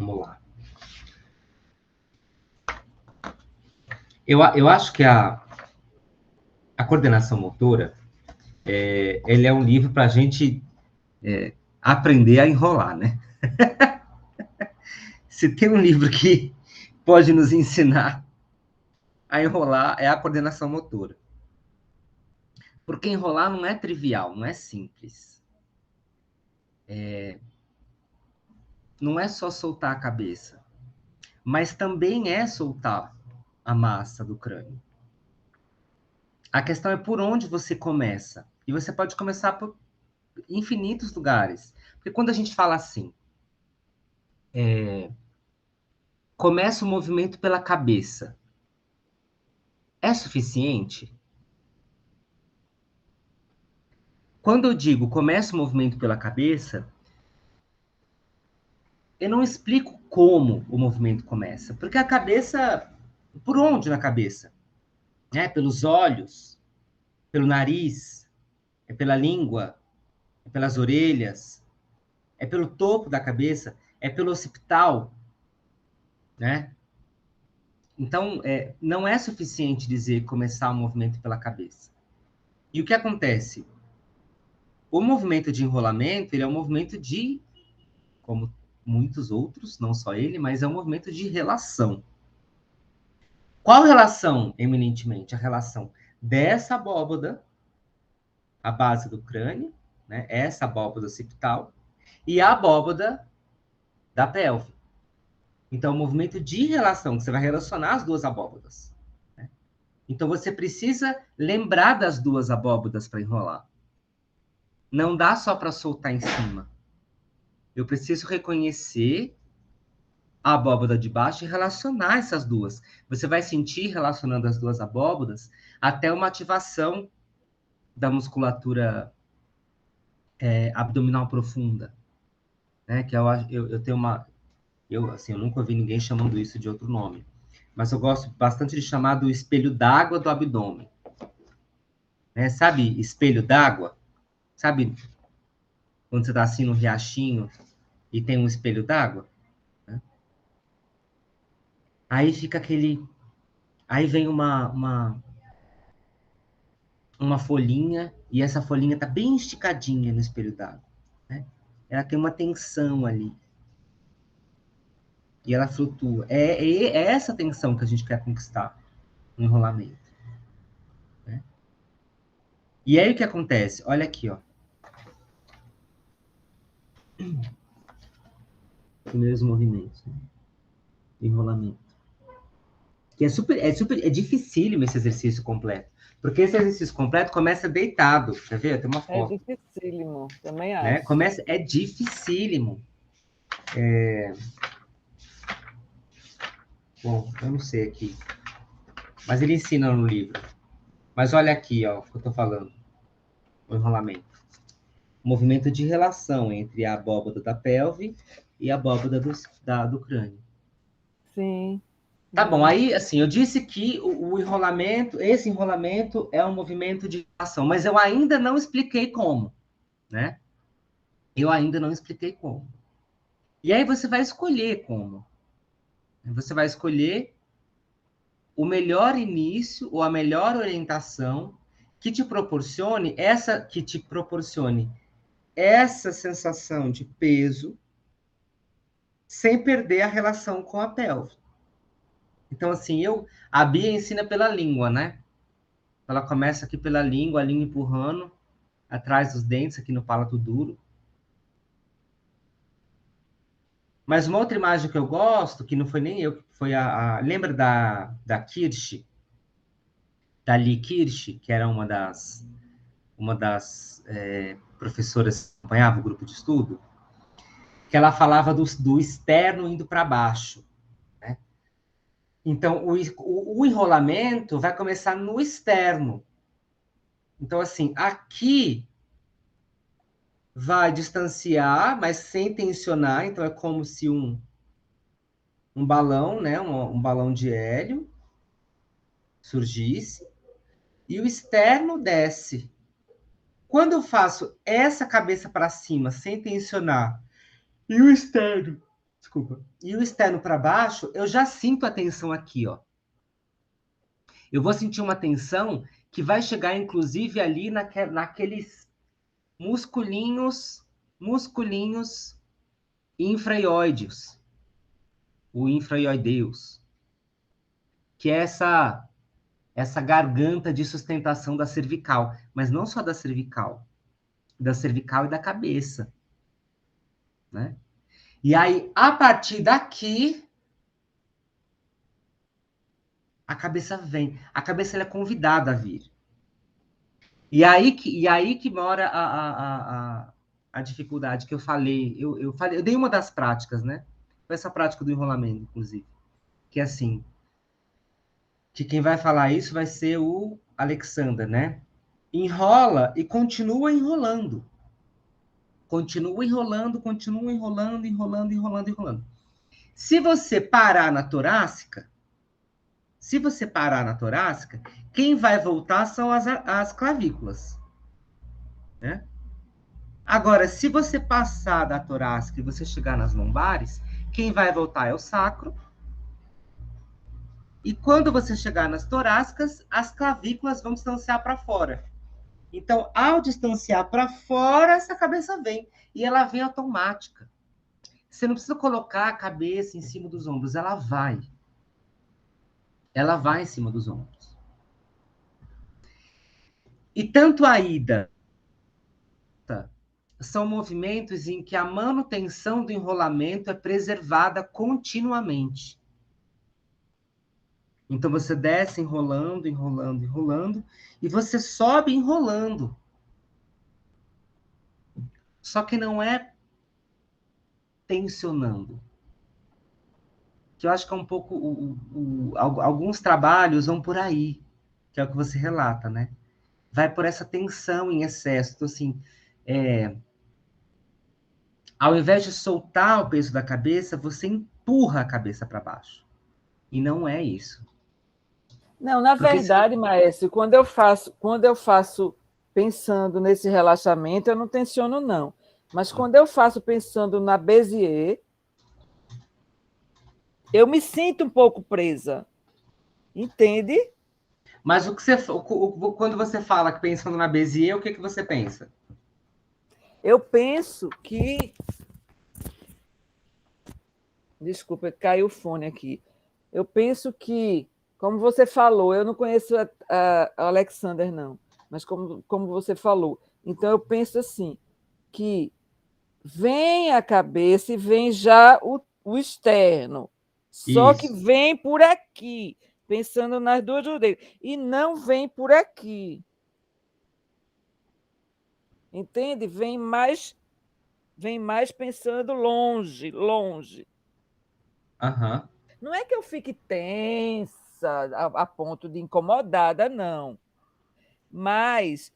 Vamos lá. Eu acho que a coordenação motora, ele é um livro para a gente aprender a enrolar, né? Se tem um livro que pode nos ensinar a enrolar, é a coordenação motora. Porque enrolar não é trivial, não é simples. Não é só soltar a cabeça, mas também é soltar a massa do crânio. A questão é por onde você começa. E você pode começar por infinitos lugares. Porque quando a gente fala assim, começa o movimento pela cabeça, é suficiente? Quando eu digo começa o movimento pela cabeça, eu não explico como o movimento começa. Porque a cabeça, por onde na cabeça? Pelos olhos, pelo nariz, é pela língua, é pelas orelhas, é pelo topo da cabeça, é pelo occipital, né? Então, não é suficiente dizer começar o movimento pela cabeça. E o que acontece? O movimento de enrolamento, ele é um movimento de, como muitos outros, não só ele, mas é um movimento de relação. Qual relação, eminentemente? A relação dessa abóbada, a base do crânio, né? Essa abóbada occipital, e a abóbada da pelve. Então, o movimento de relação, que você vai relacionar as duas abóbadas. Né? Então, você precisa lembrar das duas abóbadas para enrolar. Não dá só para soltar em cima. Eu preciso reconhecer a abóbada de baixo e relacionar essas duas. Você vai sentir, relacionando as duas abóbadas, até uma ativação da musculatura abdominal profunda. Né? Que eu tenho uma... eu nunca ouvi ninguém chamando isso de outro nome. Mas eu gosto bastante de chamar do espelho d'água do abdômen. Né? Sabe espelho d'água? Sabe quando você está assim no riachinho e tem um espelho d'água? Né? Aí fica aquele... Aí vem uma folhinha, e essa folhinha está bem esticadinha no espelho d'água. Né? Ela tem uma tensão ali. E ela flutua. É essa tensão que a gente quer conquistar no enrolamento. Né? E aí o que acontece? Olha aqui, ó. Primeiros movimentos. Né? Enrolamento. Que é dificílimo esse exercício completo. Porque esse exercício completo começa deitado. Quer ver? Tem uma É foto. dificílimo, também acho. Né? É dificílimo. Bom, eu não sei aqui. Mas ele ensina no livro. Mas olha aqui, ó, o que eu estou falando. O enrolamento. Movimento de relação entre a abóbada da pelve e a abóbada do crânio. Sim. Tá bom, aí, assim, eu disse que o enrolamento, esse enrolamento é um movimento de relação, mas eu ainda não expliquei como, né? Eu ainda não expliquei como. E aí você vai escolher como. Você vai escolher o melhor início ou a melhor orientação que te proporcione essa sensação de peso sem perder a relação com a pelve. Então, assim, a Bia ensina pela língua, né? Ela começa aqui pela língua, a língua empurrando, atrás dos dentes, aqui no palato duro. Mas uma outra imagem que eu gosto, que não foi nem eu, foi lembra da Kirsch? Da Lee Kirsch, que era uma das professoras que acompanhava o grupo de estudo, que ela falava do externo indo para baixo. Né? Então, o enrolamento vai começar no externo. Então, assim, aqui vai distanciar, mas sem tensionar. Então, é como se um balão, né? Um balão de hélio surgisse e o externo desce. Quando eu faço essa cabeça para cima, sem tensionar, e o externo Desculpa. E o externo para baixo, eu já sinto a tensão aqui, ó. Eu vou sentir uma tensão que vai chegar, inclusive, ali naqueles musculinhos infraioideus, o infraioideus, que é essa garganta de sustentação da cervical, mas não só da cervical e da cabeça, né? E aí, a partir daqui, a cabeça vem. A cabeça ela é convidada a vir. E aí que mora a dificuldade que eu falei. Eu dei uma das práticas, né? Foi essa prática do enrolamento, inclusive. Que é assim, que quem vai falar isso vai ser o Alexander, né? Enrola e continua enrolando. Continua enrolando, continua enrolando, enrolando, enrolando, enrolando. Se você parar na torácica, quem vai voltar são as clavículas, né? Agora, se você passar da torácica e você chegar nas lombares, quem vai voltar é o sacro. E quando você chegar nas torácicas, as clavículas vão distanciar para fora. Então, ao distanciar para fora, essa cabeça vem. E ela vem automática. Você não precisa colocar a cabeça em cima dos ombros, ela vai. Ela vai em cima dos ombros. E tanto a ida são movimentos em que a manutenção do enrolamento é preservada continuamente. Então você desce enrolando, enrolando, enrolando, e você sobe enrolando. Só que não é tensionando. Que eu acho que é um pouco alguns trabalhos vão por aí, que é o que você relata, né? Vai por essa tensão em excesso. Então, assim, ao invés de soltar o peso da cabeça, você empurra a cabeça para baixo. E não é isso. Não, na verdade, maestro, quando eu faço pensando nesse relaxamento, eu não tensiono, não. Mas quando eu faço pensando na Bézier, eu me sinto um pouco presa. Entende? Mas quando você fala que pensando na Bézier, o que você pensa? Eu penso que. Desculpa, caiu o fone aqui. Eu penso que, como você falou, eu não conheço a Alexander, não, mas como você falou, então eu penso assim, que vem a cabeça e vem já o externo, só que Isso. vem por aqui, pensando nas duas orelhas, e não vem por aqui. Entende? Vem mais pensando longe, longe. Aham. Não é que eu fique tensa a ponto de incomodada, não. Mas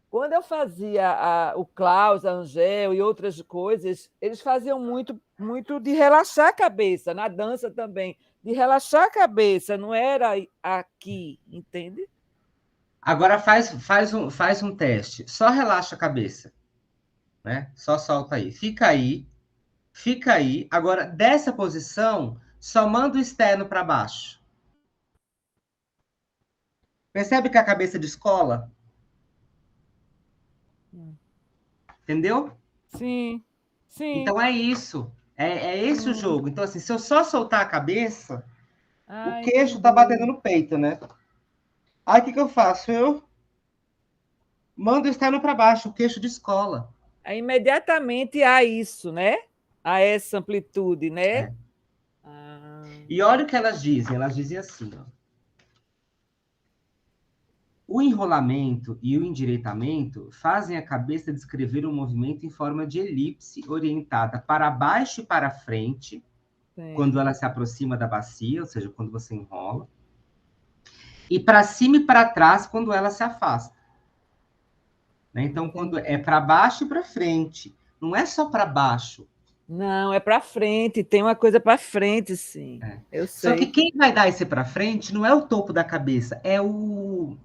quando eu fazia o Klaus, a Angel e outras coisas, eles faziam muito de relaxar a cabeça, na dança também, de relaxar a cabeça, não era aqui, entende? Agora faz um teste. Só relaxa a cabeça, né? Só solta aí. Fica aí. Fica aí. Agora, dessa posição, só manda o externo para baixo. Percebe que a cabeça descola? Entendeu? Sim, sim. Então é isso. É esse o Hum. jogo. Então, assim, se eu só soltar a cabeça, o Ah, queixo tá batendo entendi. no peito, né? Aí o que eu faço? Eu mando o externo para baixo, o queixo descola. Aí, imediatamente há isso, né? Há essa amplitude, né? É. Ah, E olha o que elas dizem. Elas dizem assim, ó. O enrolamento e o endireitamento fazem a cabeça descrever um movimento em forma de elipse orientada para baixo e para frente, quando sim. ela se aproxima da bacia, ou seja, quando você enrola, e para cima e para trás quando ela se afasta. Né? Então, quando é Entendi. para baixo e para frente, não é só para baixo. Não, é para frente, tem uma coisa para frente, sim. É. Eu Só que sei. quem vai dar esse para frente não é o topo da cabeça, é o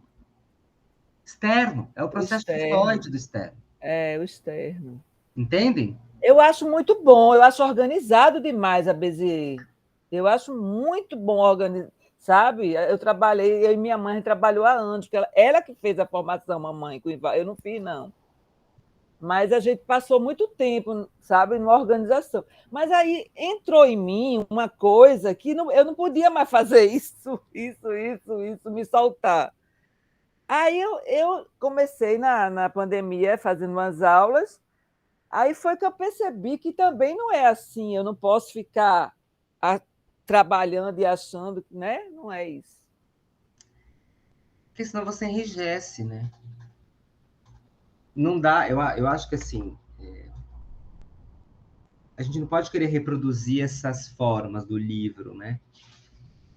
externo, é o O processo externo. xistoide do externo. É, o externo. Entendem? Eu acho muito bom, eu acho organizado demais a Bezier. Eu acho muito bom organizar, sabe? Eu trabalhei, eu e minha mãe trabalhou há anos, porque ela que fez a formação, mamãe, eu não fiz, não. Mas a gente passou muito tempo, sabe, numa organização. Mas aí entrou em mim uma coisa que eu não podia mais fazer isso, me soltar. Aí eu comecei na pandemia fazendo umas aulas. Aí foi que eu percebi que também não é assim, eu não posso ficar a, trabalhando e achando que, né? Não é isso. Porque senão você enrijece, né? Não dá, eu acho que assim, a gente não pode querer reproduzir essas formas do livro, né?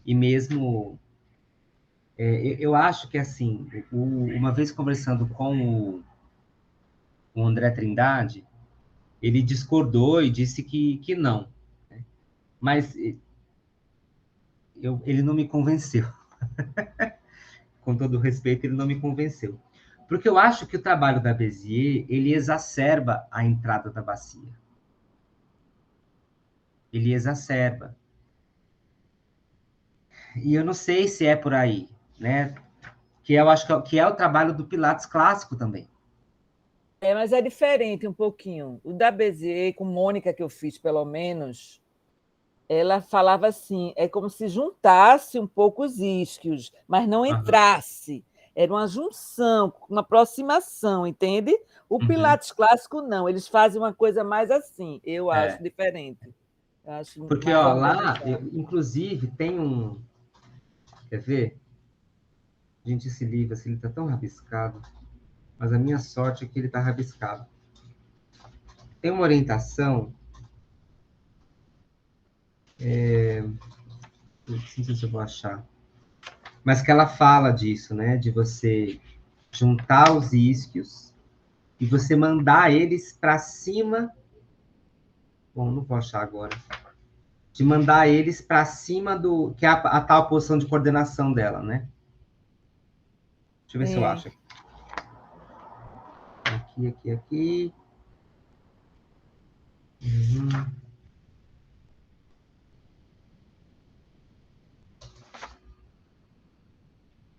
E mesmo, eu acho que assim, uma vez conversando com o André Trindade, ele discordou e disse que não. Mas ele não me convenceu. Com todo respeito, ele não me convenceu. Porque eu acho que o trabalho da Bézier, ele exacerba a entrada da bacia. Ele exacerba. E eu não sei se é por aí, né? Que eu acho que é o trabalho do Pilates clássico também. Mas é diferente um pouquinho. O da Bezier, com Mônica, que eu fiz, pelo menos, ela falava assim: é como se juntasse um pouco os isquios, mas não Uhum. entrasse. Era uma junção, uma aproximação, entende? O Uhum. Pilates clássico, não. Eles fazem uma coisa mais assim, eu acho É. diferente. Eu acho Porque, mais ó, lá, organizado. inclusive, tem um. Quer ver? Gente, esse livro, assim, ele tá tão rabiscado. Mas a minha sorte é que ele tá rabiscado. Tem uma orientação. Não sei se eu vou achar. Mas que ela fala disso, né? De você juntar os isquios e você mandar eles para cima. Bom, não vou achar agora. De mandar eles para cima do. Que é a tal posição de coordenação dela, né? Deixa eu ver se eu Sim. acho. Aqui. Uhum.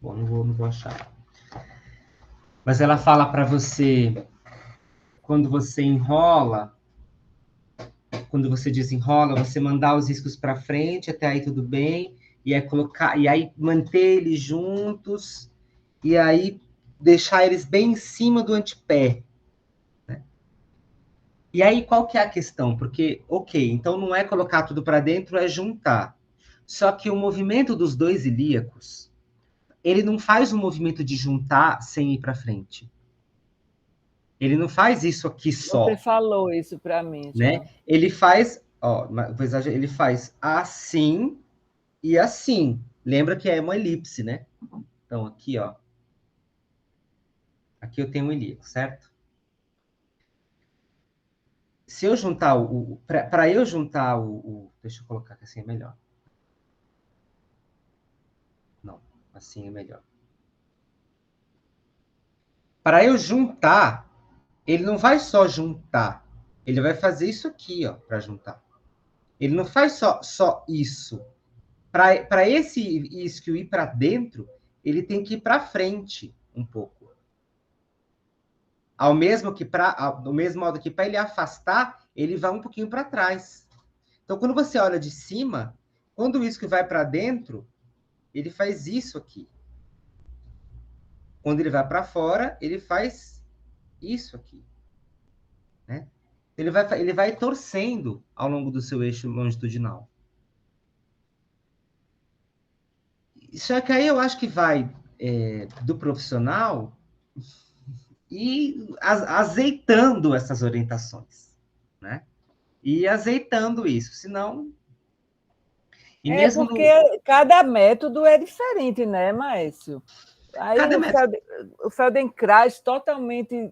Bom, não vou achar. Mas ela fala para você, quando você enrola, quando você desenrola, você mandar os riscos para frente, até aí tudo bem, e aí colocar, e aí manter eles juntos, e aí deixar eles bem em cima do antepé. E aí qual que é a questão? Porque, ok, então não é colocar tudo para dentro, é juntar. Só que o movimento dos dois ilíacos, ele não faz o movimento de juntar sem ir para frente. Ele não faz isso aqui Você só, falou isso para mim já. né? Ele faz, ó, ele faz assim e assim. Lembra que é uma elipse, né? Então aqui, ó, aqui eu tenho um ilíaco, certo? Se eu juntar para eu juntar deixa eu colocar que assim é melhor. Não, assim é melhor. Para eu juntar, ele não vai só juntar, ele vai fazer isso aqui, ó, para juntar. Ele não faz só isso. Para esse isquio ir para dentro, ele tem que ir para frente um pouco. Do mesmo modo que para ele afastar, ele vai um pouquinho para trás. Então, quando você olha de cima, quando o isquio vai para dentro, ele faz isso aqui. Quando ele vai para fora, ele faz isso aqui, né? Ele vai torcendo ao longo do seu eixo longitudinal. Só que aí eu acho que vai do profissional e azeitando essas orientações, né? E azeitando isso, senão. E É mesmo porque no. cada método é diferente, né, Márcio? Aí Cada método. O Feldenkrais totalmente.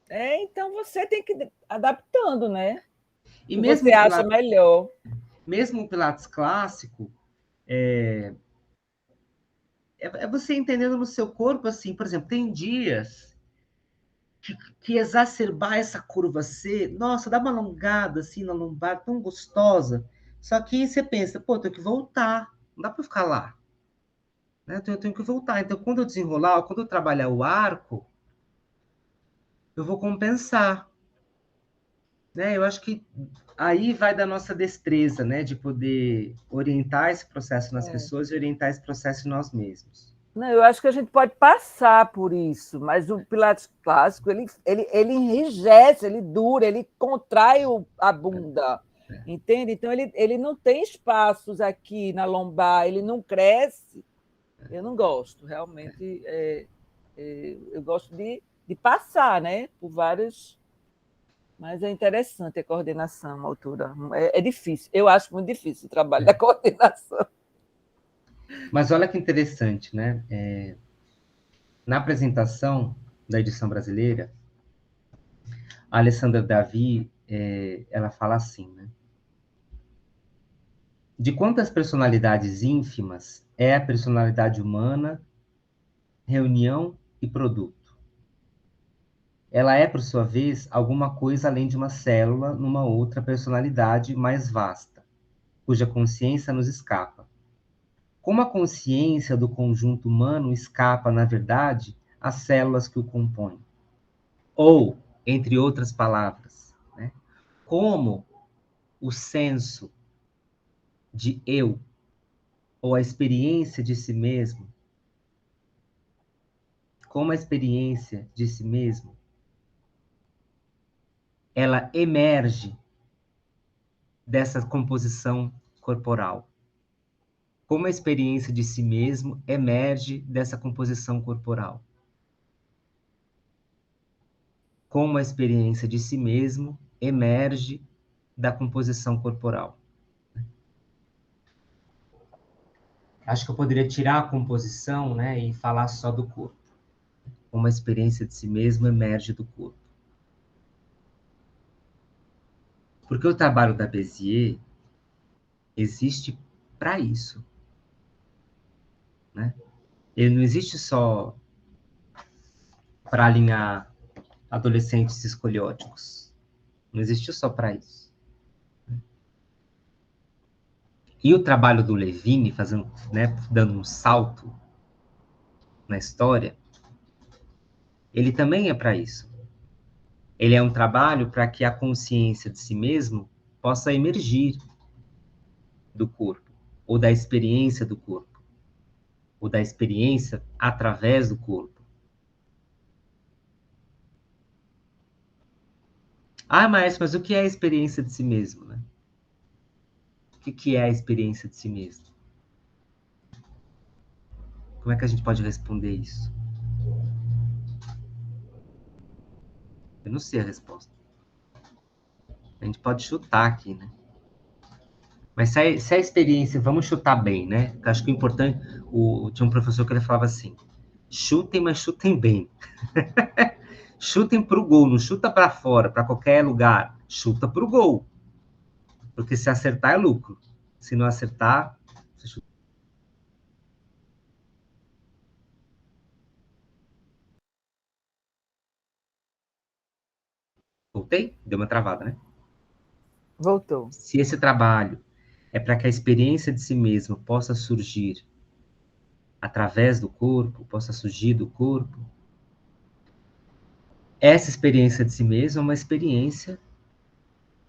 Então você tem que ir adaptando, né? O E que você acha melhor. mesmo o Pilates clássico, é você entendendo no seu corpo, assim, por exemplo, tem dias que exacerbar essa curva C, nossa, dá uma alongada assim na lombar, tão gostosa. Só que você pensa, pô, tenho que voltar, não dá para ficar lá. Né? Eu tenho que voltar. Então, quando eu desenrolar, quando eu trabalhar o arco, eu vou compensar. Né? Eu acho que aí vai da nossa destreza, né? De poder orientar esse processo nas pessoas e orientar esse processo em nós mesmos. Não, eu acho que a gente pode passar por isso, mas o Pilates clássico, ele enrijece, ele dura, ele contrai a bunda, entende? Então, ele não tem espaços aqui na lombar, ele não cresce. Eu não gosto, realmente. Eu gosto de passar, né, por vários... Mas é interessante a coordenação, a altura. É difícil, eu acho muito difícil o trabalho da coordenação. Mas olha que interessante, né? Na apresentação da edição brasileira, a Alessandra Davi, ela fala assim, né? De quantas personalidades ínfimas é a personalidade humana, reunião e produto? Ela é, por sua vez, alguma coisa além de uma célula numa outra personalidade mais vasta, cuja consciência nos escapa. Como a consciência do conjunto humano escapa, na verdade, às células que o compõem. Ou, entre outras palavras, né? Como o senso de eu, ou a experiência de si mesmo, como a experiência de si mesmo, ela emerge dessa composição corporal. Como a experiência de si mesmo emerge dessa composição corporal. Como a experiência de si mesmo emerge da composição corporal. Acho que eu poderia tirar a composição, né, e falar só do corpo. Como a experiência de si mesmo emerge do corpo. Porque o trabalho da Bézier existe para isso. Né? Ele não existe só para alinhar adolescentes escolióticos. Não existe só para isso. E o trabalho do Levine, fazendo, né, dando um salto na história, ele também é para isso. Ele é um trabalho para que a consciência de si mesmo possa emergir do corpo, ou da experiência do corpo, ou da experiência através do corpo. Ah, maestro, mas o que é a experiência de si mesmo, né? O que é a experiência de si mesmo? Como é que a gente pode responder isso? Eu não sei a resposta. A gente pode chutar aqui, né? Mas se a experiência, vamos chutar bem, né? Eu acho que o importante, tinha um professor que ele falava assim, chutem, mas chutem bem. Chutem pro gol, não chuta para fora, para qualquer lugar. Chuta pro gol. Porque se acertar é lucro. Se não acertar, você chuta. Voltei? Deu uma travada, né? Voltou. Se esse trabalho é para que a experiência de si mesmo possa surgir através do corpo, possa surgir do corpo, essa experiência de si mesmo é uma experiência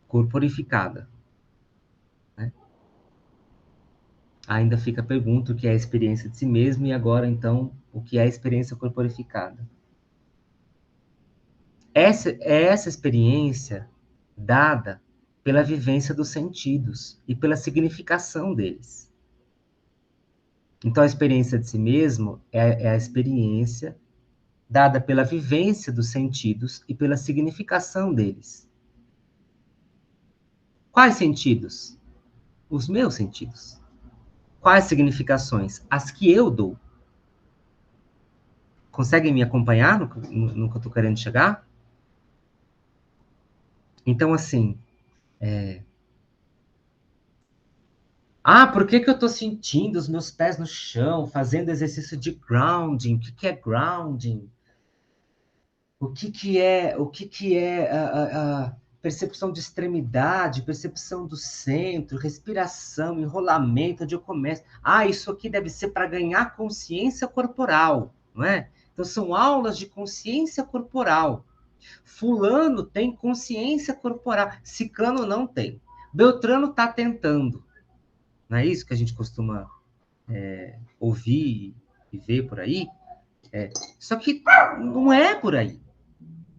corporificada. Né? Ainda fica a pergunta o que é a experiência de si mesmo e agora, então, o que é a experiência corporificada. É essa experiência dada pela vivência dos sentidos e pela significação deles. Então, a experiência de si mesmo é a experiência dada pela vivência dos sentidos e pela significação deles. Quais sentidos? Os meus sentidos. Quais significações? As que eu dou. Conseguem me acompanhar no que eu estou querendo chegar? Então, assim, por que eu estou sentindo os meus pés no chão, fazendo exercício de grounding? O que é grounding? o que que é a percepção de extremidade, percepção do centro, respiração, enrolamento, onde eu começo. Ah, isso aqui deve ser para ganhar consciência corporal, não é? Então, são aulas de consciência corporal. Fulano tem consciência corporal, Ciclano não tem. Beltrano está tentando. Não é isso que a gente costuma ouvir e ver por aí? Só que não é por aí.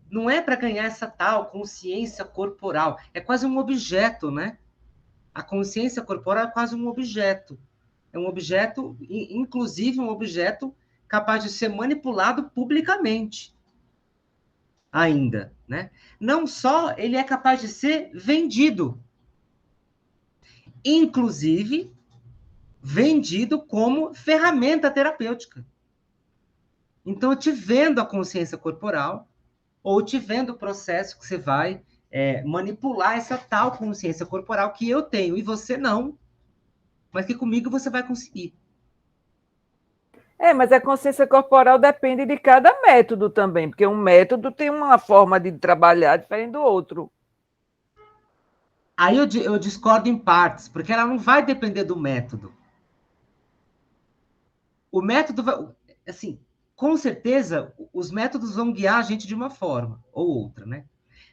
Não é para ganhar essa tal consciência corporal. É quase um objeto, né? A consciência corporal é quase um objeto. É um objeto, inclusive um objeto capaz de ser manipulado publicamente ainda, né? Não só ele é capaz de ser vendido, inclusive vendido como ferramenta terapêutica. Então, eu te vendo a consciência corporal, ou te vendo o processo que você vai manipular essa tal consciência corporal que eu tenho e você não, mas que comigo você vai conseguir. Mas a consciência corporal depende de cada método também, porque um método tem uma forma de trabalhar diferente do outro. Aí eu discordo em partes, porque ela não vai depender do método. O método vai, assim, com certeza, os métodos vão guiar a gente de uma forma ou outra, né?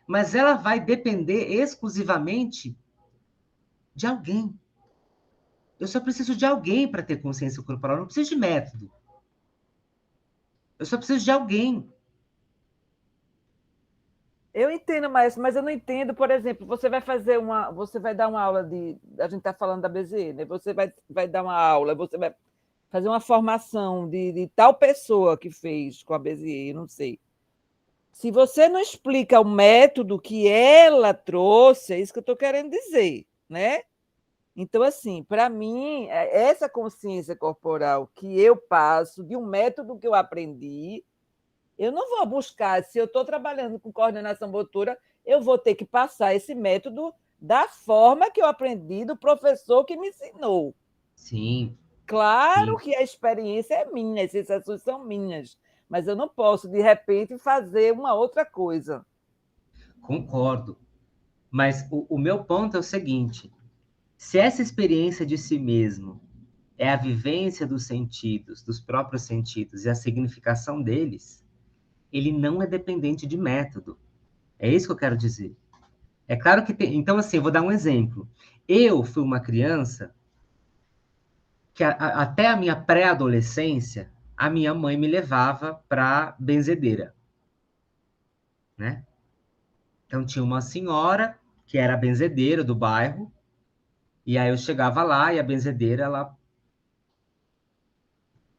Mas ela vai depender exclusivamente de alguém. Eu só preciso de alguém para ter consciência corporal, eu não preciso de método. Eu só preciso de alguém. Eu entendo, mas eu não entendo, por exemplo, você vai dar uma aula a gente está falando da BZE, né? Você vai dar uma aula, você vai fazer uma formação de tal pessoa que fez com a BZE, não sei. Se você não explica o método que ela trouxe, é isso que eu estou querendo dizer, né? Então, assim, para mim, essa consciência corporal que eu passo, de um método que eu aprendi, eu não vou buscar, se eu estou trabalhando com coordenação motora, eu vou ter que passar esse método da forma que eu aprendi do professor que me ensinou. Sim, Claro sim, que a experiência é minha, as sensações são minhas, mas eu não posso, de repente, fazer uma outra coisa. concordo. Mas o meu ponto é o seguinte: se essa experiência de si mesmo é a vivência dos sentidos, dos próprios sentidos e a significação deles, ele não é dependente de método. É isso que eu quero dizer. É claro que tem. Então, assim, eu vou dar um exemplo. Eu fui uma criança que até a minha pré-adolescência, a minha mãe me levava para benzedeira, né? Então tinha uma senhora que era a benzedeira do bairro, e aí eu chegava lá e a benzedeira, ela,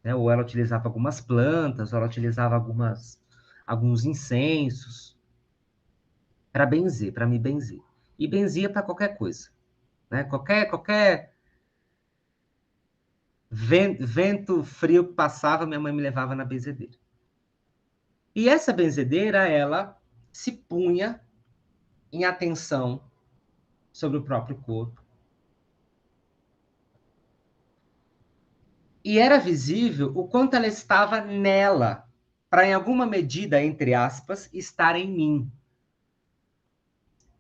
né, ou ela utilizava algumas plantas, ou ela utilizava alguns incensos para benzer, para me benzer. E benzia para qualquer coisa, né? Qualquer vento frio que passava, minha mãe me levava na benzedeira. E essa benzedeira, ela se punha em atenção sobre o próprio corpo. E era visível o quanto ela estava nela, para, em alguma medida, entre aspas, estar em mim.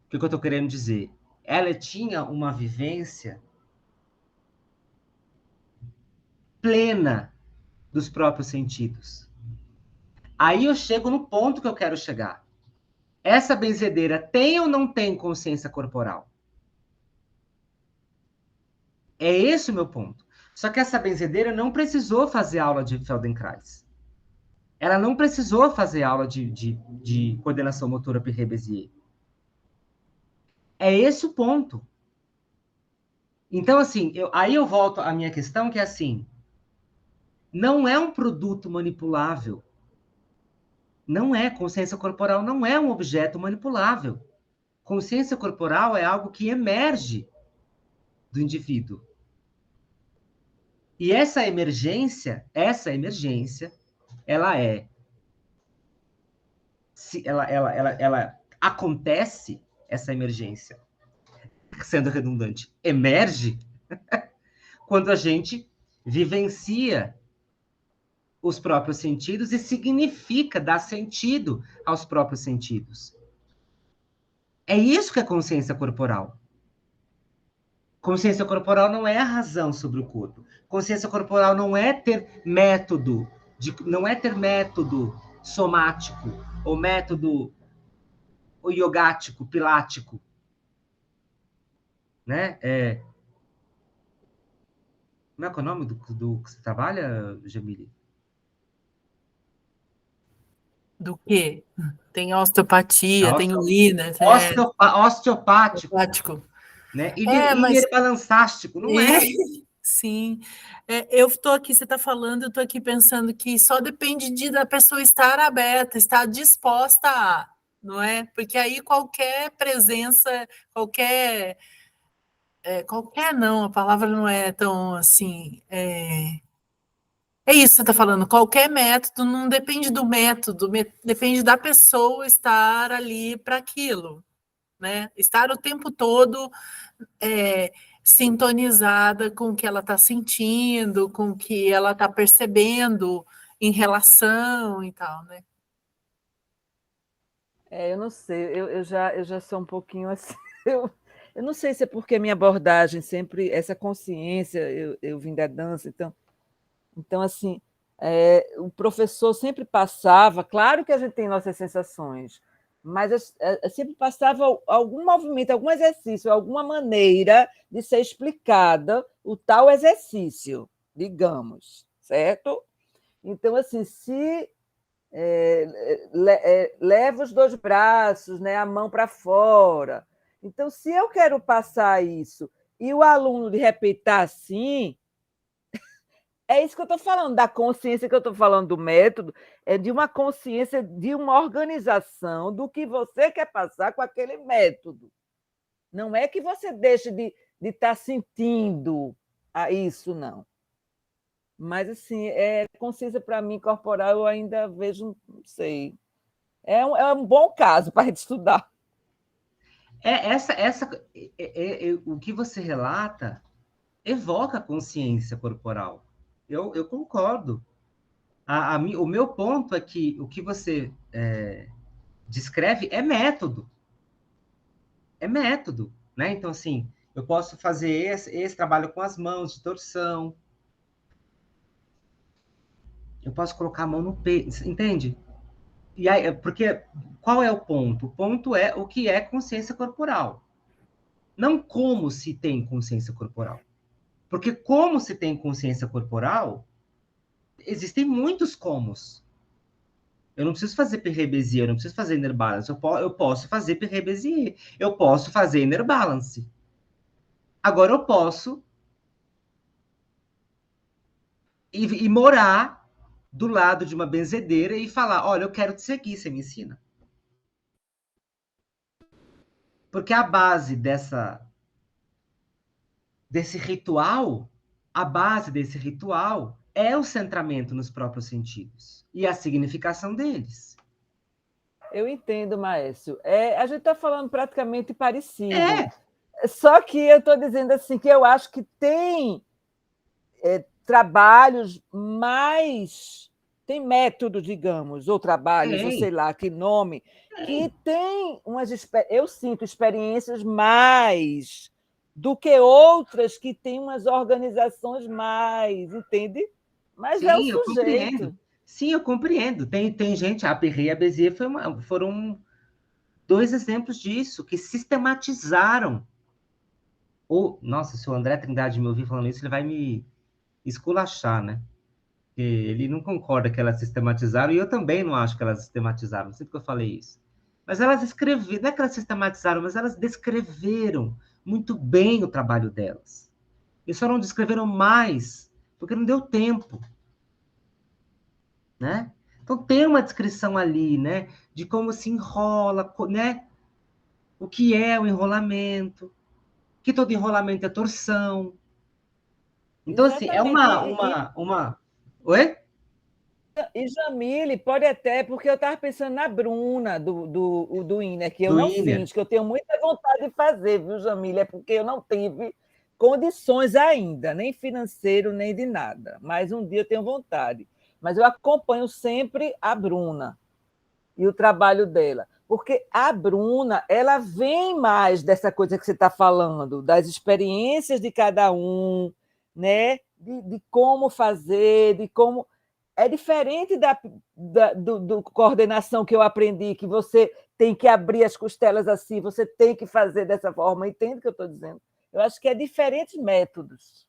O que eu estou querendo dizer? Ela tinha uma vivência plena dos próprios sentidos. Aí eu chego no ponto que eu quero chegar. Essa benzedeira tem ou não tem consciência corporal? É esse o meu ponto. Só que essa benzedeira não precisou fazer aula de Feldenkrais. Ela não precisou fazer aula de coordenação motora Piaget-Bézier. É esse o ponto. Então, assim, aí eu volto à minha questão, que é assim, não é um produto manipulável. Não é. Consciência corporal não é um objeto manipulável. Consciência corporal é algo que emerge do indivíduo. E essa emergência, ela é, ela acontece, essa emergência, sendo redundante, emerge quando a gente vivencia os próprios sentidos e significa, dá sentido aos próprios sentidos. É isso que é consciência corporal. Consciência corporal não é a razão sobre o corpo. Consciência corporal não é ter método, não é ter método somático ou método yogático, pilático, né? Como é que é o nome do que você trabalha, Jamile? Do quê? Tem osteopatia, tem Linas, Osteopático, osteopático. né? Mas... Inerbalançástico, não é? Sim. Eu estou aqui, você está falando, eu estou aqui pensando que só depende da pessoa estar aberta, estar disposta a, não é? Porque aí qualquer presença, qualquer não, a palavra não é tão assim. É isso que você está falando, qualquer método não depende do método, depende da pessoa estar ali para aquilo, né? Estar o tempo todo sintonizada com o que ela está sentindo, com o que ela está percebendo em relação e tal, né? Eu não sei, eu já sou um pouquinho assim. Eu não sei se é porque a minha abordagem sempre, essa consciência, eu vim da dança, então assim, o professor sempre passava, claro que a gente tem nossas sensações, mas sempre passava algum movimento, algum exercício, alguma maneira de ser explicada o tal exercício, digamos, certo? Então, assim, se leva os dois braços, né, a mão para fora. Então, se eu quero passar isso e o aluno, de repente, está assim, é isso que eu estou falando, da consciência que eu estou falando do método, é de uma consciência, de uma organização do que você quer passar com aquele método. Não é que você deixe de estar sentindo isso, não. Mas, assim, consciência para mim corporal eu ainda vejo, não sei. É um bom caso para a gente estudar. O que você relata evoca a consciência corporal. Eu concordo. O meu ponto é que o que você descreve é método. É método, né? Então, assim, eu posso fazer esse trabalho com as mãos, de torção. Eu posso colocar a mão no peito, entende? E aí, porque qual é o ponto? O ponto é o que é consciência corporal. Não como se tem consciência corporal. Porque como se tem consciência corporal, existem muitos comos. Eu não preciso fazer Perret Bézier, eu não preciso fazer inner balance. Eu posso fazer Perret Bézier, eu posso fazer inner balance. Agora eu posso ir morar do lado de uma benzedeira e falar, olha, eu quero te seguir, você me ensina. Porque a base desse ritual, a base desse ritual é o centramento nos próprios sentidos e a significação deles. Eu entendo, Maécio. A gente está falando praticamente parecido. Só que eu estou dizendo assim que eu acho que tem trabalhos mais... Tem métodos, digamos, ou trabalhos, ou sei lá que nome, que tem eu sinto experiências mais do que outras que têm umas organizações mais, entende? Mas Sim, é o eu sujeito. compreendo. Sim, eu compreendo. Tem gente, a Perret e a Bézier foram dois exemplos disso, que sistematizaram. Nossa, se o André Trindade me ouvir falando isso, ele vai me esculachar, né? Porque ele não concorda que elas sistematizaram, e eu também não acho que elas sistematizaram, não sei porque eu falei isso. Mas elas escreveram, não é que elas sistematizaram, mas elas descreveram muito bem o trabalho delas. E só não descreveram mais, porque não deu tempo. Né? Então tem uma descrição ali, né, de como se enrola, né? O que é o enrolamento, que todo enrolamento é torção. Então, assim, é uma... Oi? E Jamile pode até, porque eu estava pensando na Bruna, do Inner, que eu Do não Inner. fiz, que eu tenho muita vontade de fazer, viu, Jamile? É porque eu não tive condições ainda, nem financeiro, nem de nada. Mas um dia eu tenho vontade. mas eu acompanho sempre a Bruna e o trabalho dela, porque a Bruna, ela vem mais dessa coisa que você está falando, das experiências de cada um, né? De como fazer, de como... É diferente do coordenação que eu aprendi, que você tem que abrir as costelas assim, você tem que fazer dessa forma, entende o que eu estou dizendo? Eu acho que é diferentes métodos.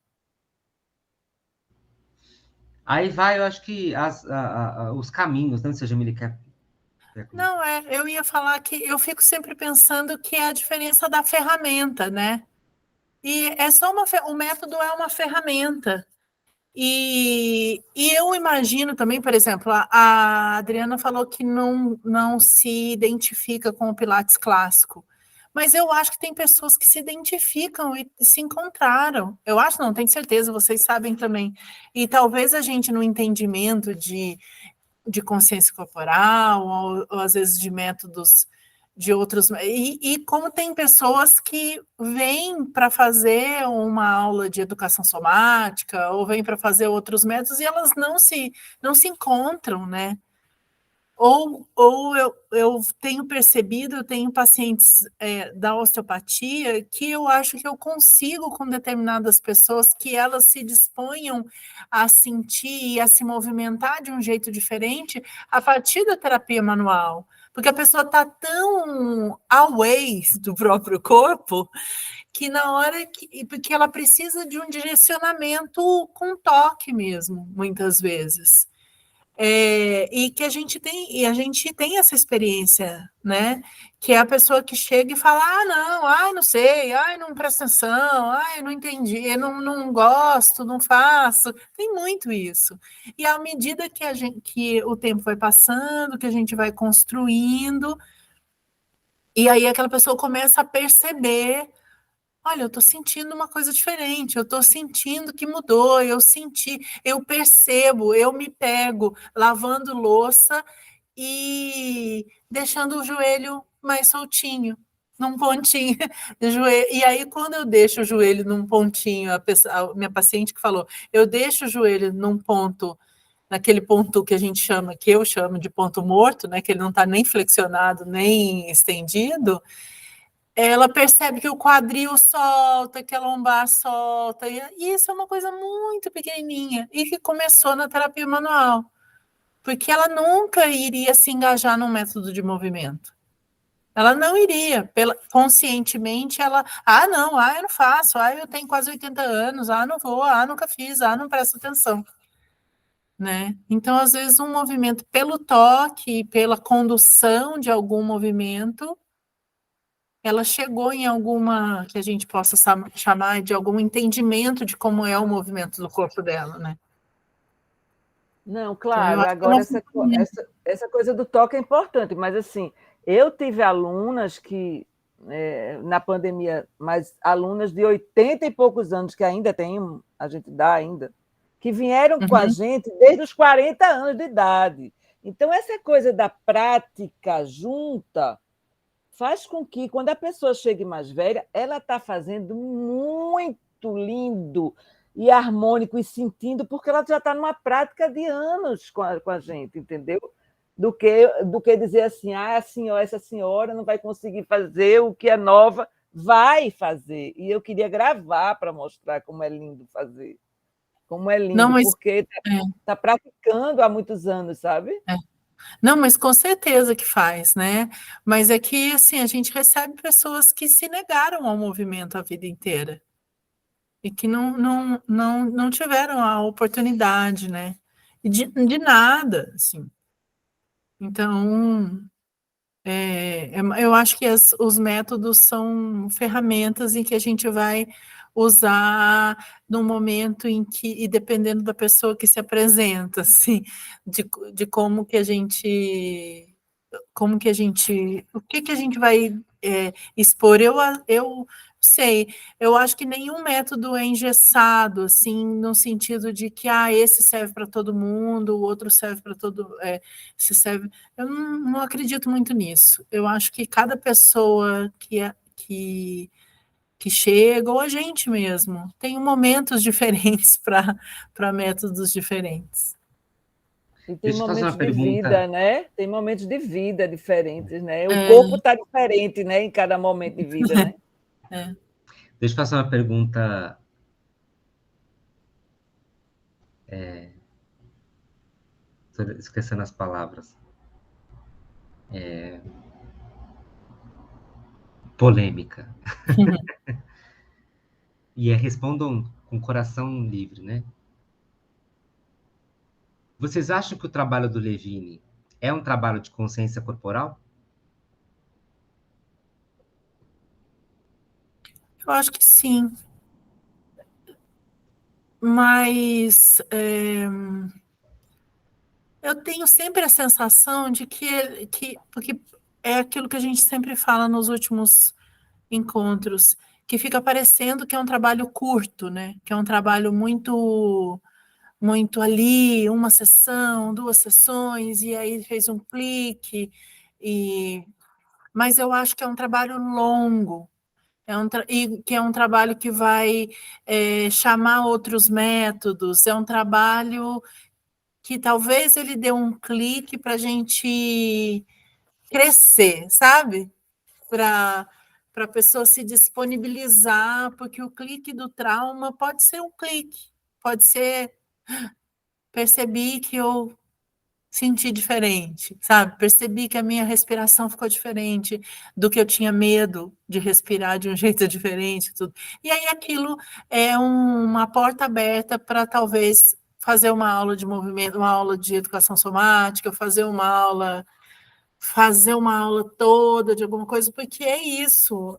Aí vai, eu acho que os caminhos, né? Se a Jamile quer. Não, eu ia falar que eu fico sempre pensando que é a diferença da ferramenta, né? E é só o método é uma ferramenta. E eu imagino também, por exemplo, a Adriana falou que não se identifica com o Pilates clássico. Mas eu acho que tem pessoas que se identificam e se encontraram. Eu acho, não, tenho certeza, vocês sabem também. E talvez a gente, no entendimento de consciência corporal, ou às vezes de métodos de outros. E como tem pessoas que vêm para fazer uma aula de educação somática, ou vêm para fazer outros métodos, e elas não se encontram, né? Ou eu tenho percebido, eu tenho pacientes da osteopatia que eu acho que eu consigo com determinadas pessoas que elas se disponham a sentir e a se movimentar de um jeito diferente a partir da terapia manual. Porque a pessoa está tão away do próprio corpo que na hora porque ela precisa de um direcionamento com toque mesmo, muitas vezes. E a gente tem essa experiência, né? Que é a pessoa que chega e fala: ah, não, ai, não sei, ai, não presta atenção, ai, não entendi, eu não gosto, não faço. Tem muito isso. E à medida que o tempo vai passando, que a gente vai construindo, e aí aquela pessoa começa a perceber: olha, eu estou sentindo uma coisa diferente, eu estou sentindo que mudou, eu percebo, eu me pego lavando louça e deixando o joelho mais soltinho, num pontinho. E aí, quando eu deixo o joelho num pontinho, a minha paciente que falou, eu deixo o joelho num ponto, naquele ponto que a gente chama, que eu chamo de ponto morto, né, que ele não está nem flexionado, nem estendido, ela percebe que o quadril solta, que a lombar solta, e isso é uma coisa muito pequenininha, e que começou na terapia manual, porque ela nunca iria se engajar num método de movimento. Ela não iria, conscientemente, não, eu não faço, eu tenho quase 80 anos, não vou, nunca fiz, não presto atenção. Né? Então, às vezes, um movimento pelo toque, pela condução de algum movimento, ela chegou em alguma, que a gente possa chamar de algum entendimento de como é o movimento do corpo dela, né? Não, claro, então, agora essa coisa do toque é importante, mas assim, eu tive alunas que, na pandemia, mas alunas de 80 e poucos anos, que ainda tem, a gente dá ainda, que vieram com a gente desde os 40 anos de idade. Então, essa coisa da prática junta faz com que, quando a pessoa chegue mais velha, ela está fazendo muito lindo e harmônico e sentindo, porque ela já está numa prática de anos com a gente, entendeu? Do que dizer assim, essa senhora não vai conseguir fazer o que é nova, vai fazer. E eu queria gravar para mostrar como é lindo fazer. Como é lindo, não, porque está praticando há muitos anos, sabe? Não, mas com certeza que faz, né? Mas é que, assim, a gente recebe pessoas que se negaram ao movimento a vida inteira e que não tiveram a oportunidade, né? De nada, assim. Então, eu acho que os métodos são ferramentas em que a gente vai usar no momento em que, e dependendo da pessoa que se apresenta, assim, de como que a gente, o que a gente vai expor. Eu sei, eu acho que nenhum método é engessado, assim, no sentido de que esse serve para todo mundo, o outro serve para se serve. Eu não acredito muito nisso. Eu acho que cada pessoa que chega, ou a gente mesmo, tem momentos diferentes para métodos diferentes. E tem Deixa eu fazer uma momentos de vida, pergunta. né? Tem momentos de vida diferentes, né? O corpo está diferente, né? Em cada momento de vida, né? Deixa eu fazer uma pergunta. Tô esquecendo as palavras. Polêmica. E respondam com o coração livre, né? Vocês acham que o trabalho do Levine é um trabalho de consciência corporal? Eu acho que sim, mas eu tenho sempre a sensação de porque é aquilo que a gente sempre fala nos últimos encontros, que fica parecendo que é um trabalho curto, né? Que é um trabalho muito ali, uma sessão, duas sessões, e aí fez um clique, mas eu acho que é um trabalho longo, e que é um trabalho que vai chamar outros métodos, é um trabalho que talvez ele dê um clique para a gente crescer, sabe? Para a pessoa se disponibilizar, porque o clique do trauma pode ser um clique, pode ser percebi que eu senti diferente, sabe? Percebi que a minha respiração ficou diferente do que eu tinha medo de respirar de um jeito diferente, tudo. E aí aquilo é uma porta aberta para talvez fazer uma aula de movimento, uma aula de educação somática, fazer uma aula toda de alguma coisa, porque é isso.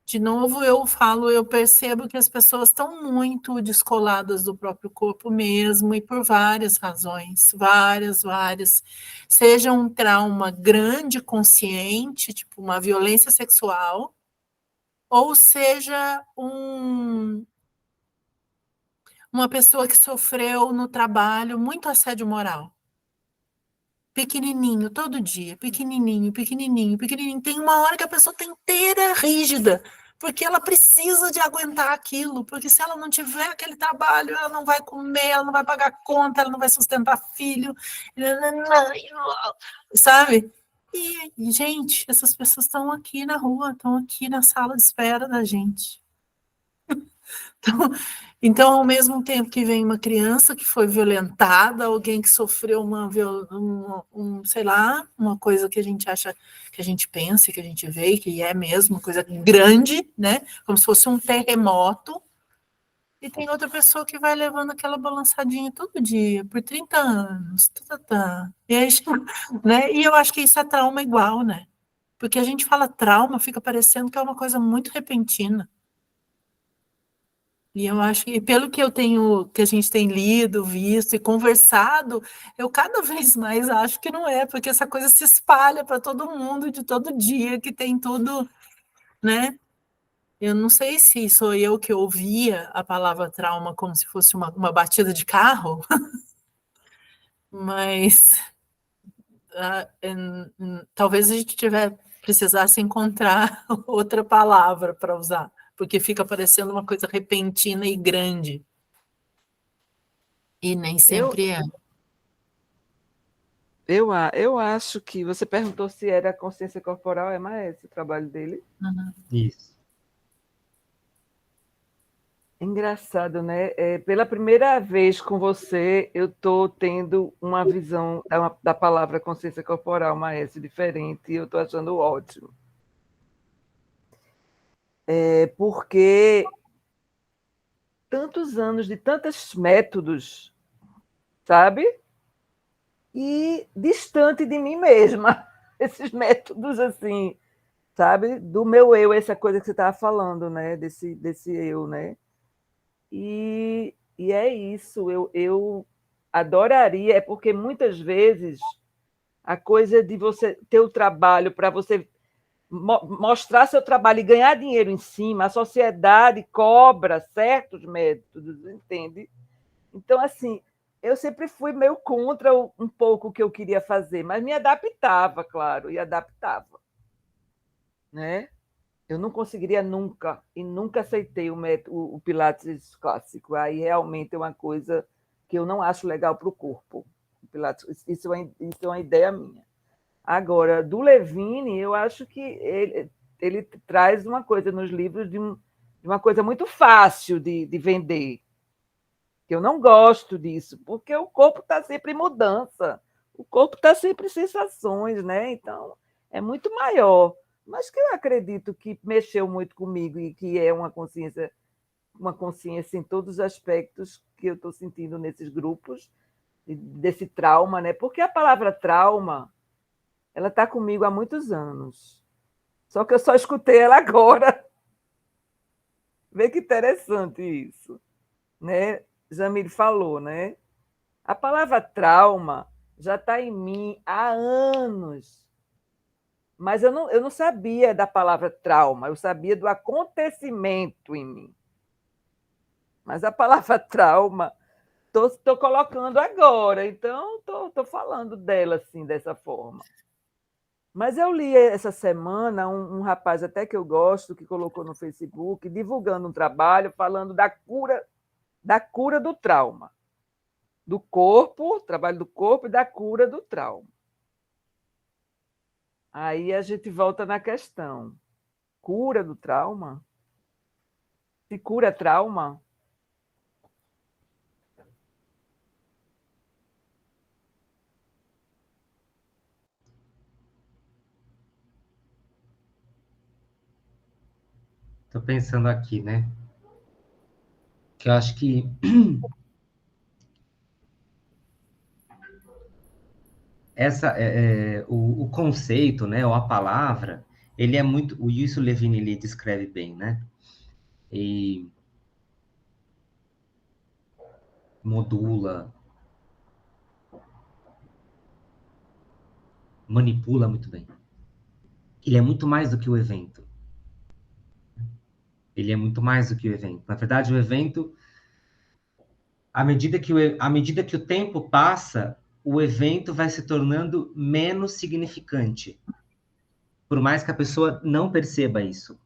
De novo, eu percebo que as pessoas estão muito descoladas do próprio corpo mesmo, e por várias razões, várias. Seja um trauma grande, consciente, tipo uma violência sexual, ou seja uma pessoa que sofreu no trabalho muito assédio moral. Pequenininho, todo dia, pequenininho. Tem uma hora que a pessoa está inteira rígida, porque ela precisa de aguentar aquilo, porque se ela não tiver aquele trabalho, ela não vai comer, ela não vai pagar conta, ela não vai sustentar filho, sabe? E, gente, essas pessoas estão aqui na rua, estão aqui na sala de espera da gente. Então, ao mesmo tempo que vem uma criança que foi violentada, alguém que sofreu sei lá, uma coisa que a gente acha, que a gente pensa, que a gente vê, que é mesmo uma coisa grande, né? Como se fosse um terremoto. E tem outra pessoa que vai levando aquela balançadinha todo dia, por 30 anos. E, aí, né? E eu acho que isso é trauma igual, né? Porque a gente fala trauma, fica parecendo que é uma coisa muito repentina. E eu acho que, pelo que a gente tem lido, visto e conversado, eu cada vez mais acho que não é, porque essa coisa se espalha para todo mundo de todo dia, que tem tudo, né? Eu não sei se sou eu que ouvia a palavra trauma como se fosse uma batida de carro, mas talvez a gente precisasse encontrar outra palavra para usar, porque fica parecendo uma coisa repentina e grande. E nem Eu, sempre é. eu acho que você perguntou se era consciência corporal, é mais esse o trabalho dele. Isso. Engraçado, né? Pela primeira vez com você, eu estou tendo uma visão da palavra consciência corporal, Maestro, diferente, e eu estou achando ótimo. Porque tantos anos de tantos métodos, sabe? E distante de mim mesma, esses métodos assim, sabe? Do meu eu, essa coisa que você estava falando, né? Desse eu, né? E é isso, eu adoraria, é porque muitas vezes a coisa de você ter o trabalho para você mostrar seu trabalho e ganhar dinheiro em cima, a sociedade cobra certos métodos, entende? Então, assim, eu sempre fui meio contra um pouco o que eu queria fazer, mas me adaptava, claro, e adaptava, né? Eu não conseguiria nunca, e nunca aceitei o Pilates clássico. Aí realmente é uma coisa que eu não acho legal para o corpo. Pilates, isso é uma ideia minha. Agora, do Levine, eu acho que ele traz uma coisa nos livros de uma coisa muito fácil de vender. Que eu não gosto disso, porque o corpo está sempre em mudança, o corpo está sempre em sensações, né? Então, é muito maior. Mas que eu acredito que mexeu muito comigo e que é uma consciência em todos os aspectos que eu estou sentindo nesses grupos, desse trauma, né? Porque a palavra trauma, ela está comigo há muitos anos. Só que eu só escutei ela agora. Vê que interessante isso, né? Jamile falou, né? A palavra trauma já está em mim há anos. Mas eu não sabia da palavra trauma, eu sabia do acontecimento em mim. Mas a palavra trauma, estou colocando agora, então estou falando dela assim, dessa forma. Mas eu li essa semana um rapaz até que eu gosto, que colocou no Facebook, divulgando um trabalho falando da cura do trauma. Do corpo, trabalho do corpo e da cura do trauma. Aí a gente volta na questão. Cura do trauma? Se cura trauma? Estou pensando aqui, né? Que eu acho que o conceito, né, ou a palavra, ele é muito... O Isso Levine ele descreve bem, né? E modula, manipula muito bem. Ele é muito mais do que o evento. Ele é muito mais do que o evento. Na verdade, o evento, à medida que o tempo passa, o evento vai se tornando menos significante. Por mais que a pessoa não perceba isso,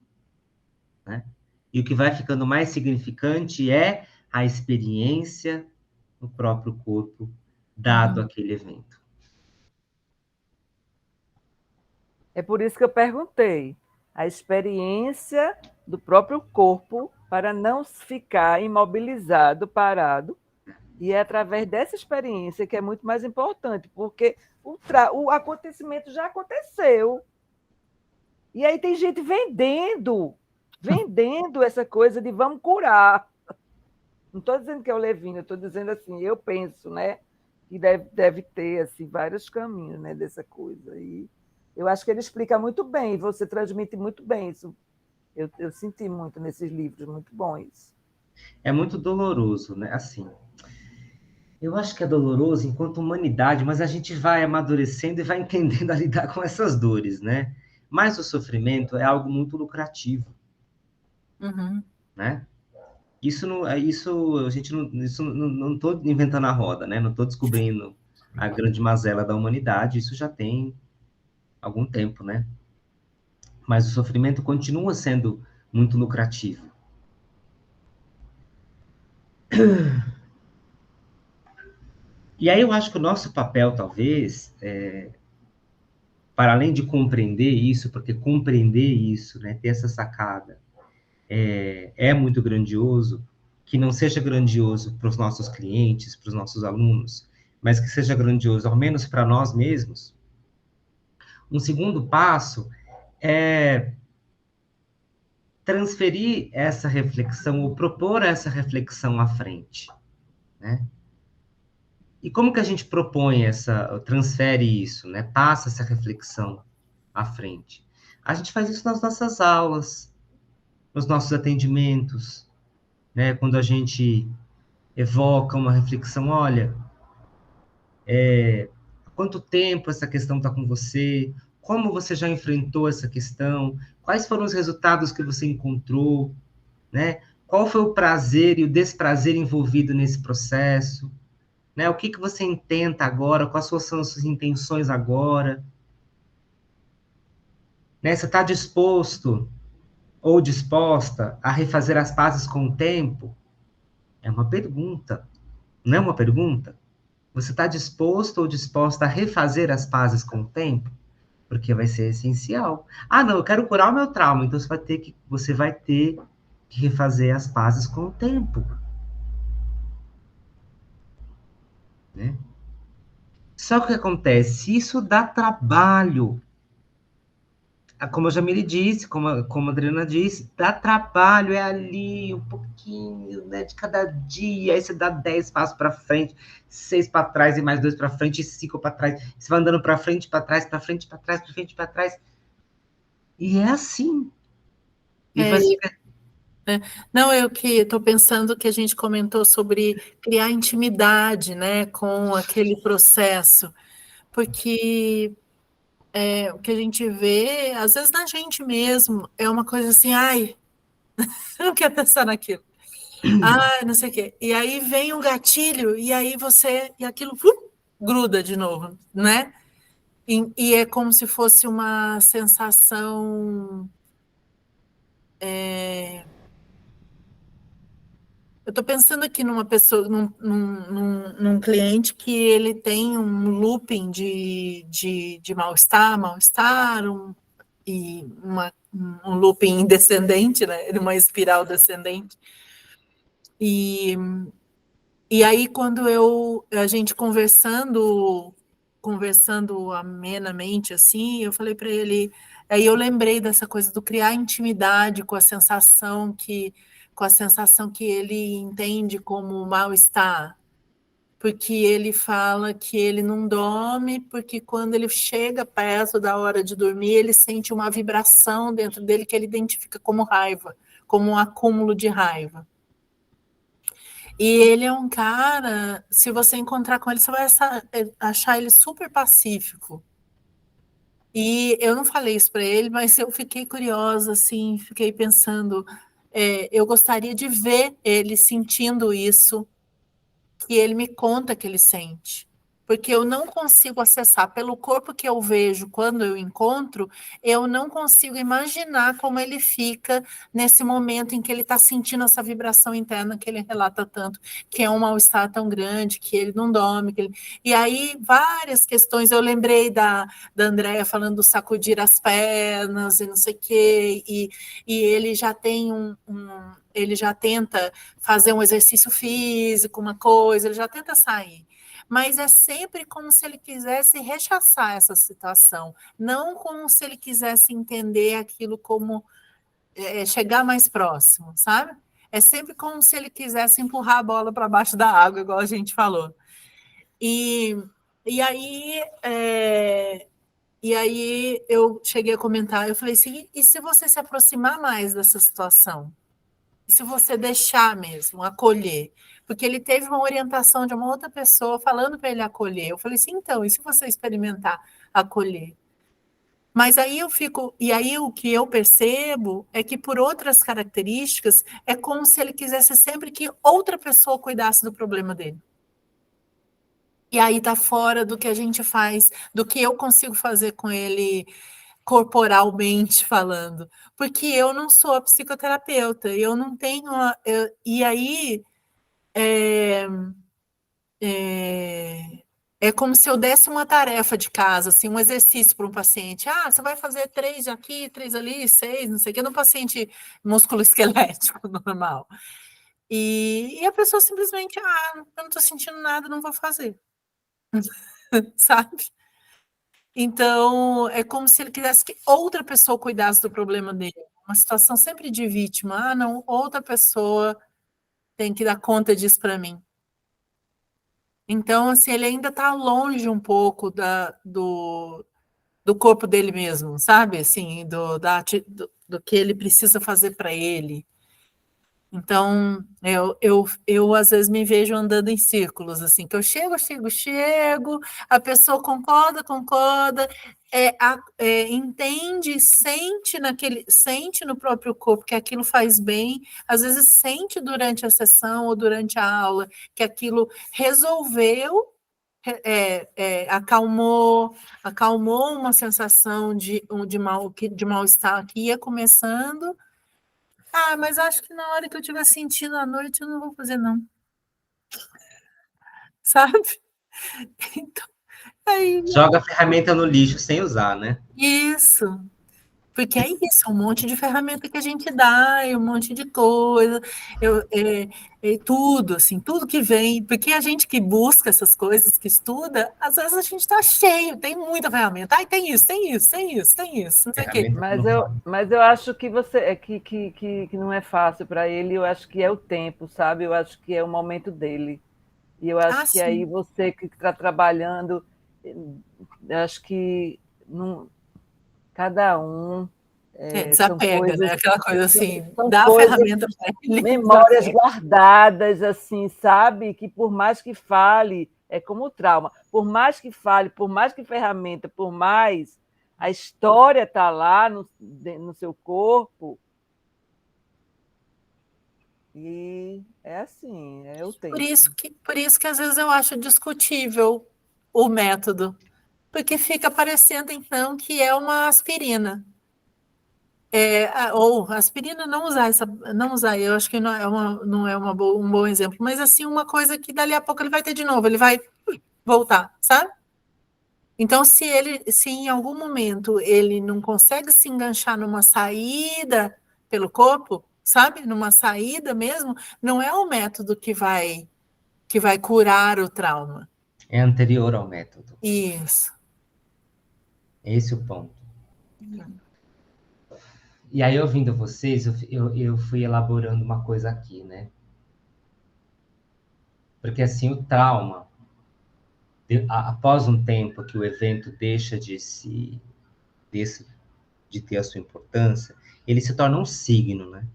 né? E o que vai ficando mais significante é a experiência no próprio corpo, dado aquele evento. É por isso que eu perguntei. A experiência do próprio corpo para não ficar imobilizado, parado. E é através dessa experiência que é muito mais importante, porque o acontecimento já aconteceu. E aí tem gente vendendo essa coisa de vamos curar. Não estou dizendo que é o Levine, eu estou dizendo assim, eu penso, né, que deve ter assim, vários caminhos, né, dessa coisa. E eu acho que ele explica muito bem, você transmite muito bem isso. Eu senti muito nesses livros, muito bom isso. É muito doloroso, né? Assim, eu acho que é doloroso enquanto humanidade, mas a gente vai amadurecendo e vai entendendo a lidar com essas dores, né? Mas o sofrimento é algo muito lucrativo, né? Isso a gente não estou inventando a roda, né? Não estou descobrindo a grande mazela da humanidade. Isso já tem algum tempo, né? Mas o sofrimento continua sendo muito lucrativo. E aí eu acho que o nosso papel, talvez, para além de compreender isso, porque compreender isso, né, ter essa sacada, é muito grandioso, que não seja grandioso para os nossos clientes, para os nossos alunos, mas que seja grandioso, ao menos para nós mesmos. Um segundo passo é transferir essa reflexão, ou propor essa reflexão à frente, né? E como que a gente transfere isso, né? Passa essa reflexão à frente. A gente faz isso nas nossas aulas, nos nossos atendimentos, né? Quando a gente evoca uma reflexão, olha, há quanto tempo essa questão está com você? Como você já enfrentou essa questão? Quais foram os resultados que você encontrou, né? Qual foi o prazer e o desprazer envolvido nesse processo? Né? O que você intenta agora? Quais são as suas intenções agora? Né? Você está disposto ou disposta a refazer as pazes com o tempo? É uma pergunta, Não é uma pergunta? Você está disposto ou disposta a refazer as pazes com o tempo? Porque vai ser essencial. Ah, não, eu quero curar o meu trauma, então você vai ter que refazer as pazes com o tempo, né? Só que o que acontece? Isso dá trabalho. Como a Jamile disse, como a Adriana disse, dá trabalho, é ali um pouquinho, né, de cada dia, aí você dá 10 passos para frente, 6 para trás e mais 2 para frente, e 5 para trás, você vai andando para frente, para trás, para frente, para trás, para frente, para trás, e é assim. E É, vai ser... não, eu que estou pensando que a gente comentou sobre criar intimidade, né, com aquele processo, porque o que a gente vê, às vezes na gente mesmo, é uma coisa assim, ai, eu não quero pensar naquilo, ai, não sei o quê. E aí vem um gatilho, e aí e aquilo gruda de novo, né? E é como se fosse uma sensação. Eu estou pensando aqui numa pessoa, num cliente que ele tem um looping de mal-estar, um looping descendente, né? Uma espiral descendente. E aí, quando a gente conversando amenamente, assim, eu falei para ele, aí eu lembrei dessa coisa do criar intimidade com a sensação que ele entende como mal-estar, porque ele fala que ele não dorme, porque quando ele chega perto da hora de dormir, ele sente uma vibração dentro dele que ele identifica como raiva, como um acúmulo de raiva. E ele é um cara, se você encontrar com ele, você vai achar ele super pacífico. E eu não falei isso para ele, mas eu fiquei curiosa, assim, fiquei pensando, eu gostaria de ver ele sentindo isso, que ele me conta que ele sente. Porque eu não consigo acessar pelo corpo que eu vejo quando eu encontro, eu não consigo imaginar como ele fica nesse momento em que ele está sentindo essa vibração interna que ele relata tanto, que é um mal-estar tão grande, que ele não dorme. E aí, várias questões, eu lembrei da Andréia falando do sacudir as pernas e não sei o quê, e ele já tem ele já tenta fazer um exercício físico, uma coisa, ele já tenta sair. Mas é sempre como se ele quisesse rechaçar essa situação, não como se ele quisesse entender aquilo como chegar mais próximo, sabe? É sempre como se ele quisesse empurrar a bola para baixo da água, igual a gente falou. E aí e aí eu cheguei a comentar, eu falei assim, e se você se aproximar mais dessa situação? E se você deixar mesmo, acolher? Porque ele teve uma orientação de uma outra pessoa falando para ele acolher. Eu falei assim, então, e se você experimentar acolher? Mas aí e aí o que eu percebo é que por outras características, é como se ele quisesse sempre que outra pessoa cuidasse do problema dele. E aí está fora do que a gente faz, do que eu consigo fazer com ele corporalmente falando, porque eu não sou a psicoterapeuta, eu não tenho. E aí é como se eu desse uma tarefa de casa, assim, um exercício para um paciente. Ah, você vai fazer 3 aqui, 3 ali, 6, não sei o que, no paciente músculo-esquelético normal. E a pessoa simplesmente, eu não estou sentindo nada, não vou fazer. Sabe? Então, é como se ele quisesse que outra pessoa cuidasse do problema dele. Uma situação sempre de vítima. Ah, não, outra pessoa tem que dar conta disso para mim. Então, assim, ele ainda está longe um pouco do corpo dele mesmo, sabe? Assim, do que ele precisa fazer para ele. Então, eu às vezes me vejo andando em círculos, assim, que eu chego, a pessoa concorda, entende, sente no próprio corpo que aquilo faz bem, às vezes sente durante a sessão ou durante a aula que aquilo resolveu, acalmou uma sensação de mal-estar que ia começando. Mas acho que na hora que eu estiver sentindo à noite, eu não vou fazer, não. sabe? Então, aí, Joga a ferramenta no lixo sem usar, né? isso. Porque é isso, um monte de ferramenta que a gente dá, e um monte de coisa, tudo, assim, tudo que vem, porque a gente que busca essas coisas, que estuda, às vezes a gente está cheio, tem muita ferramenta. Ai, tem isso, tem isso, tem isso, tem isso, não sei o quê. Mas eu acho que você que não é fácil para ele, eu acho que é o tempo, sabe? Eu acho que é o momento dele. E eu acho que aí você que está trabalhando, eu acho que não, cada um desapega, né? Aquela coisa assim, dá a ferramenta para ele. Memórias guardadas, assim, sabe? Que por mais que fale, é como o trauma, por mais que fale, por mais que ferramenta, por mais a história está lá no seu corpo. E é assim, é o tempo. Por isso que às vezes eu acho discutível o método, porque fica parecendo, então, que é uma aspirina. Ou aspirina não usar, eu acho que não é um bom exemplo, mas assim, uma coisa que dali a pouco ele vai ter de novo, ele vai voltar, sabe? Então, se em algum momento ele não consegue se enganchar numa saída pelo corpo, sabe? Numa saída mesmo, não é o método que vai curar o trauma. É anterior ao método. Isso. Esse é o ponto. E aí, ouvindo vocês, eu fui elaborando uma coisa aqui, né? Porque, assim, o trauma, após um tempo que o evento deixa de ter a sua importância, ele se torna um signo, né?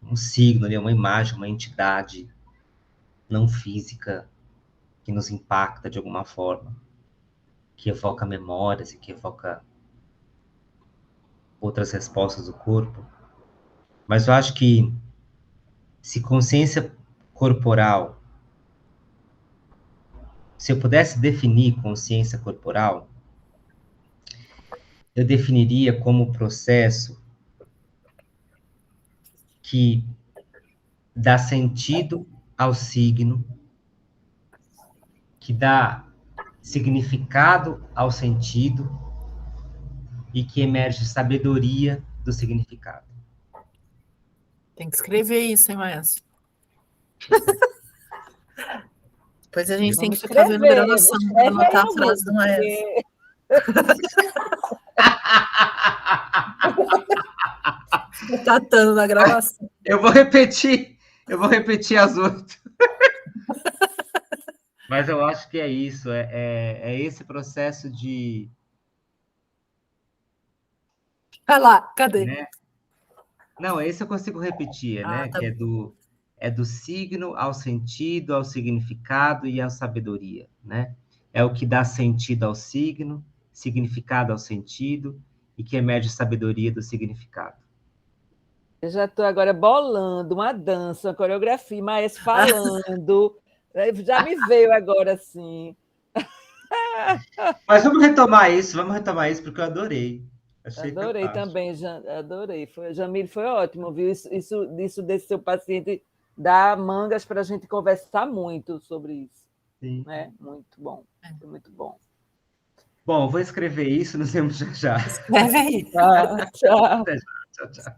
Um signo, uma imagem, uma entidade não física que nos impacta de alguma forma, que evoca memórias e que evoca outras respostas do corpo. Mas eu acho que se consciência corporal, se eu pudesse definir consciência corporal, eu definiria como processo que dá sentido ao signo, que dá significado ao sentido e que emerge sabedoria do significado. Tem que escrever isso, hein, Maestro? Depois a gente tem que ficar vendo gravação para anotar a frase do Maestro. Catando na gravação. Eu vou repetir as 8. Mas eu acho que é isso, é esse processo de... Vai lá, cadê? Né? Não, esse eu consigo repetir, né? Tá. Que é do signo ao sentido, ao significado e à sabedoria, né? É o que dá sentido ao signo, significado ao sentido e que emerge sabedoria do significado. Eu já estou agora bolando uma dança, uma coreografia, mas falando. Já me veio agora, assim. Mas vamos retomar isso, porque eu adorei. Adorei também, adorei. Jamile, foi ótimo, viu? Isso desse seu paciente dá mangas para a gente conversar muito sobre isso. Sim. Né? Muito bom, foi muito bom. Bom, vou escrever isso, nos vemos já já. Escreve aí. Tchau. Tchau, tchau.